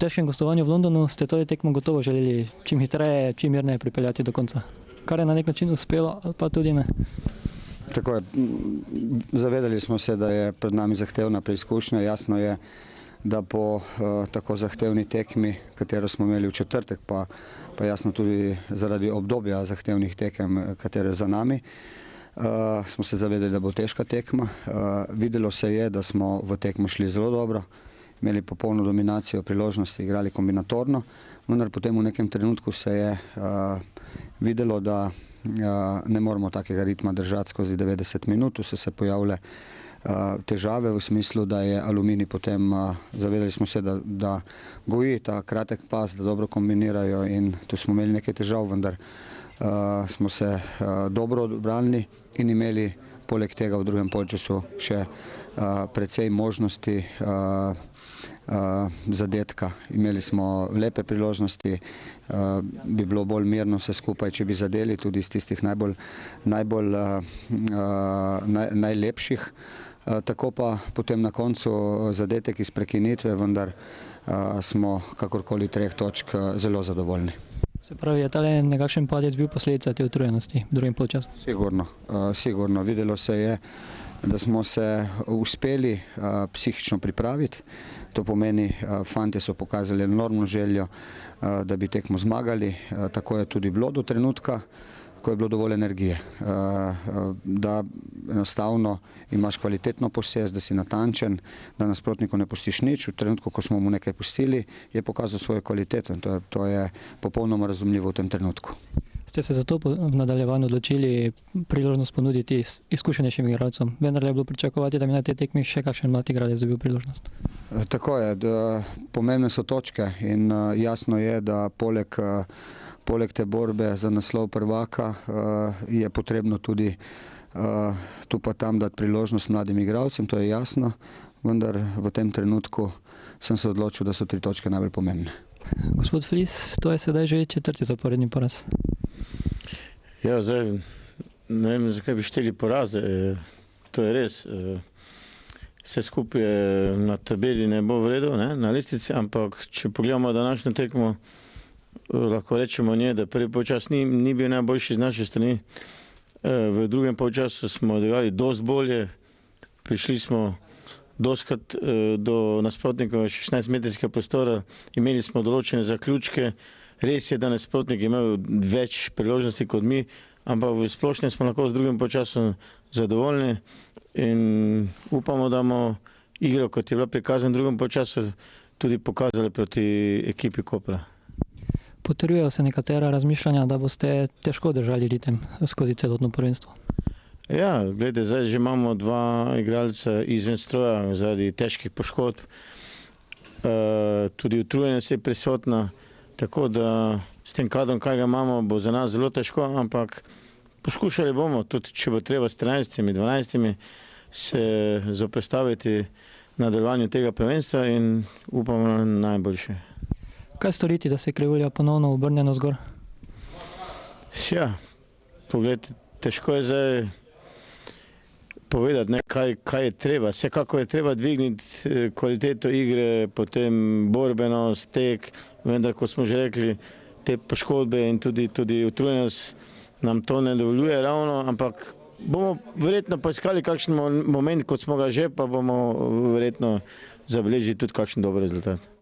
težkem gostovanju v Londonu ste to tekmo gotovo želeli čim hitreje, čim mirneje pripeljati do konca. Kar je na nek način uspelo, pa tudi ne. Tako je. Zavedali smo se, da je pred nami zahtevna preizkušnja. Jasno je, da po tako zahtevni tekmi, katero smo imeli v četrtek, pa jasno tudi zaradi obdobja zahtevnih tekem, katere za nami, smo se zavedali, da bo težka tekma. Videlo se je, da smo v tekmo šli zelo dobro, imeli popolno dominacijo priložnosti, igrali kombinatorno, vendar potem v nekem trenutku se je videlo, da ne moramo takega ritma držati skozi 90 minut, so se pojavile težave v smislu, da je Aluminij potem, zavedali smo se, da goji ta kratek pas, da dobro kombinirajo in tu smo imeli nekaj težav, vendar smo se dobro odbranili in imeli poleg tega v drugem polčasu še precej možnosti zadetka. Imeli smo lepe priložnosti, bi bilo bolj mirno vse skupaj, če bi zadeli tudi iz tistih najlepših. Tako pa potem na koncu zadetek iz prekinitve, vendar smo kakorkoli 3 točk zelo zadovoljni. Se pravi, je tale nekakšen padec bil posledica te utrujenosti v drugem polčasu? Sigurno. Videlo se je, da smo se uspeli psihično pripraviti. To pomeni, fantje so pokazali enormno željo, da bi tekmo zmagali. Tako je tudi bilo do trenutka, ko je bilo dovolj energije. Da enostavno imaš kvalitetno posest, da si natančen, da nasprotniku ne pustiš nič. V trenutku, ko smo mu nekaj pustili, je pokazal svojo kvaliteto in to je popolnoma razumljivo v tem trenutku. Ste se zato v nadaljevanju odločili priložnost ponuditi izkušenejšim igralcem? Vendar je bilo pričakovati, da bi na tej tekmi še kakšen mlad igralec dobil priložnost? Tako je. Pomembne so točke in jasno je, da poleg te borbe za naslov prvaka je potrebno tudi tu pa tam dati priložnost mladim igralcem, to je jasno, vendar v tem trenutku sem se odločil, da so 3 točke najbolj pomembne. Gospod Flis, to je sedaj že 4. zaporedni poraz. Ja, zdaj ne vem, zakaj bi šteli poraze, to je res. Vse skupaj na tabeli ne bo v redu, na listici, ampak če pogledamo današnjo tekmo, lahko rečemo nje, da prvi polčas ni bil najboljši z naše strani. V drugem polčasu smo odigrali dosti bolje, prišli smo dostikrat do nasprotnikov 16-metrskega prostora, imeli smo določene zaključke. Res je, da nasprotnik imel več priložnosti kot mi, ampak v splošnem smo lahko z drugim polčasom zadovoljni in upamo, da bomo igro, kot je bila prikazana v drugem polčasu, tudi pokazali proti ekipi Kopra. Potrjujejo se nekatera razmišljanja, da boste težko držali ritem skozi celotno prvenstvo. Ja, gledajte, zdaj že imamo 2 igralca izven stroja zaradi težkih poškodb. Tudi utrujenost je prisotna, tako da s tem kadrom, kaj ga imamo, bo za nas zelo težko, ampak poskušali bomo, tudi če bo treba s 13-12 se zoperstaviti nadaljevanju tega prvenstva in upamo na najboljše. Kaj storiti, da se krivulja ponovno obrne navzgor? Ja, pogledajte, težko je zdaj povedati, kaj je treba. Vsekako je treba dvigniti kvaliteto igre, potem borbenost, tek, vendar, kot smo že rekli, te poškodbe in tudi utrujenost nam to ne dovoljuje ravno, ampak bomo verjetno poiskali kakšen moment, kot smo ga že, pa bomo verjetno zabeležili tudi kakšen dober rezultat.